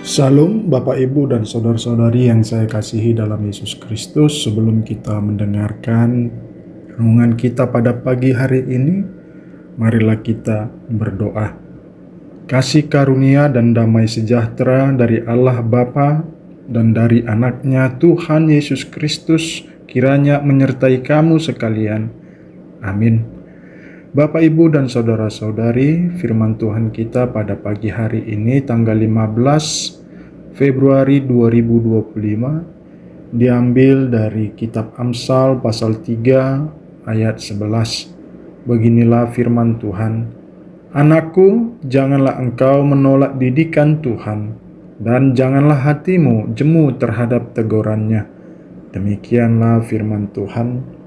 Salam Bapak Ibu dan Saudara-saudari yang saya kasihi dalam Yesus Kristus. Sebelum kita mendengarkan renungan kita pada pagi hari ini, marilah kita berdoa. Kasih karunia dan damai sejahtera dari Allah Bapa dan dari anaknya Tuhan Yesus Kristus kiranya menyertai kamu sekalian. Amin. Bapak, Ibu, dan Saudara-saudari, firman Tuhan kita pada pagi hari ini tanggal 15 Februari 2025 diambil dari kitab Amsal pasal 3 ayat 11. Beginilah firman Tuhan. Anakku, janganlah engkau menolak didikan Tuhan, dan janganlah hatimu jemu terhadap tegurannya. Demikianlah firman Tuhan.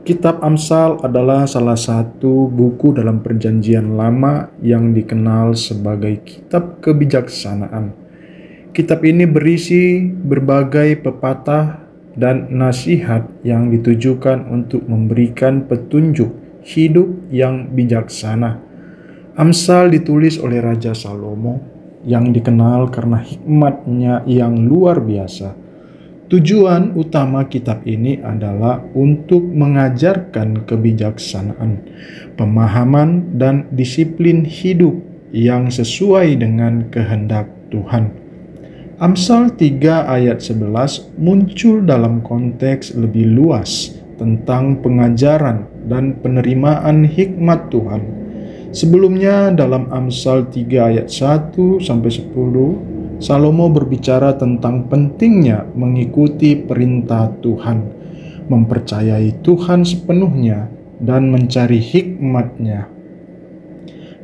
Kitab Amsal adalah salah satu buku dalam Perjanjian Lama yang dikenal sebagai kitab kebijaksanaan. Kitab ini berisi berbagai pepatah dan nasihat yang ditujukan untuk memberikan petunjuk hidup yang bijaksana. Amsal ditulis oleh Raja Salomo yang dikenal karena hikmatnya yang luar biasa. Tujuan utama kitab ini adalah untuk mengajarkan kebijaksanaan, pemahaman, dan disiplin hidup yang sesuai dengan kehendak Tuhan. Amsal 3 ayat 11 muncul dalam konteks lebih luas tentang pengajaran dan penerimaan hikmat Tuhan. Sebelumnya dalam Amsal 3 ayat 1-10, Salomo berbicara tentang pentingnya mengikuti perintah Tuhan, mempercayai Tuhan sepenuhnya, dan mencari hikmat-Nya.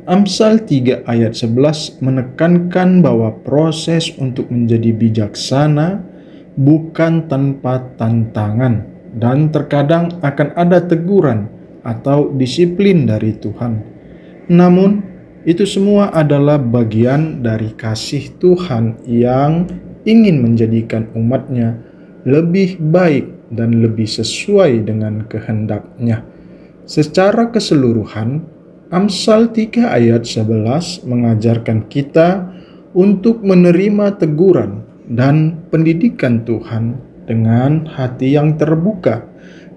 Amsal 3 ayat 11 menekankan bahwa proses untuk menjadi bijaksana bukan tanpa tantangan, dan terkadang akan ada teguran atau disiplin dari Tuhan. Namun, itu semua adalah bagian dari kasih Tuhan yang ingin menjadikan umat-Nya lebih baik dan lebih sesuai dengan kehendak-Nya. Secara keseluruhan, Amsal 3 ayat 11 mengajarkan kita untuk menerima teguran dan pendidikan Tuhan dengan hati yang terbuka,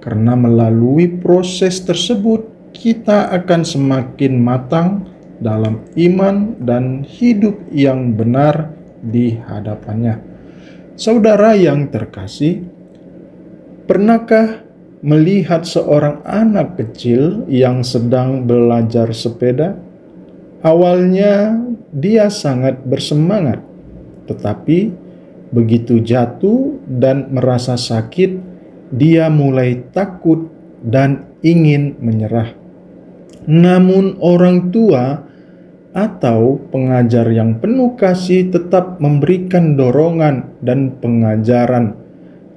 karena melalui proses tersebut kita akan semakin matang dalam iman dan hidup yang benar di hadapannya. Saudara yang terkasih, pernahkah melihat seorang anak kecil yang sedang belajar sepeda? Awalnya dia sangat bersemangat, tetapi begitu jatuh dan merasa sakit, dia mulai takut dan ingin menyerah. Namun orang tua atau pengajar yang penuh kasih tetap memberikan dorongan dan pengajaran,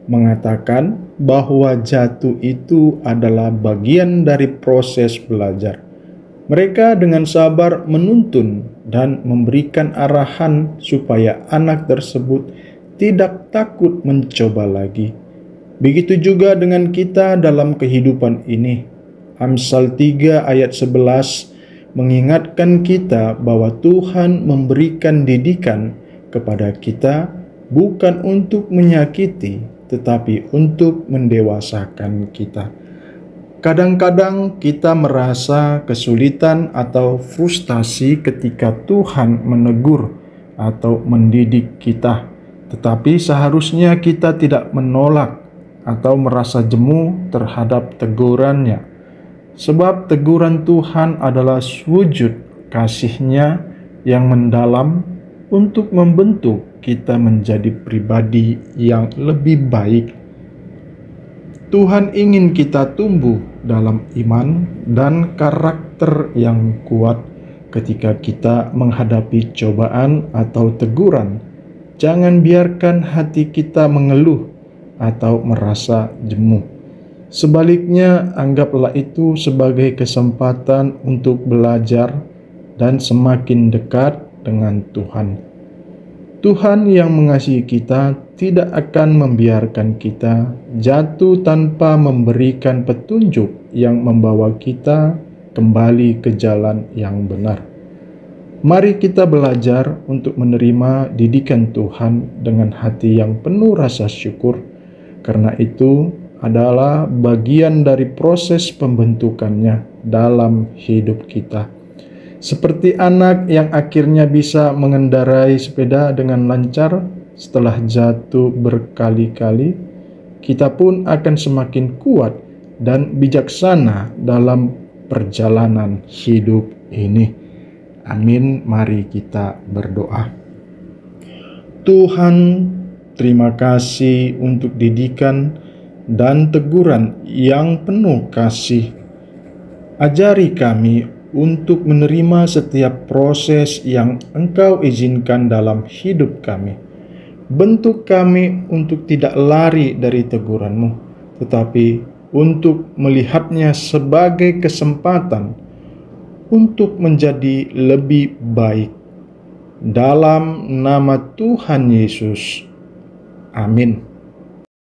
mengatakan bahwa jatuh itu adalah bagian dari proses belajar. Mereka dengan sabar menuntun dan memberikan arahan supaya anak tersebut tidak takut mencoba lagi. Begitu juga dengan kita dalam kehidupan ini. Amsal 3 ayat 11 mengingatkan kita bahwa Tuhan memberikan didikan kepada kita bukan untuk menyakiti, tetapi untuk mendewasakan kita. Kadang-kadang kita merasa kesulitan atau frustasi ketika Tuhan menegur atau mendidik kita, tetapi seharusnya kita tidak menolak atau merasa jemu terhadap teguran-Nya. Sebab teguran Tuhan adalah wujud kasih-Nya yang mendalam untuk membentuk kita menjadi pribadi yang lebih baik. Tuhan ingin kita tumbuh dalam iman dan karakter yang kuat ketika kita menghadapi cobaan atau teguran. Jangan biarkan hati kita mengeluh atau merasa jemu. Sebaliknya, anggaplah itu sebagai kesempatan untuk belajar dan semakin dekat dengan Tuhan. Tuhan yang mengasihi kita tidak akan membiarkan kita jatuh tanpa memberikan petunjuk yang membawa kita kembali ke jalan yang benar. Mari kita belajar untuk menerima didikan Tuhan dengan hati yang penuh rasa syukur, karena itu adalah bagian dari proses pembentukannya dalam hidup kita. Seperti anak yang akhirnya bisa mengendarai sepeda dengan lancar setelah jatuh berkali-kali, kita pun akan semakin kuat dan bijaksana dalam perjalanan hidup ini. Amin. Mari kita berdoa. Tuhan, terima kasih untuk didikan dan teguran yang penuh kasih. Ajari kami untuk menerima setiap proses yang Engkau izinkan dalam hidup kami. Bentuk kami untuk tidak lari dari teguran-Mu, tetapi untuk melihatnya sebagai kesempatan untuk menjadi lebih baik. Dalam nama Tuhan Yesus. Amin.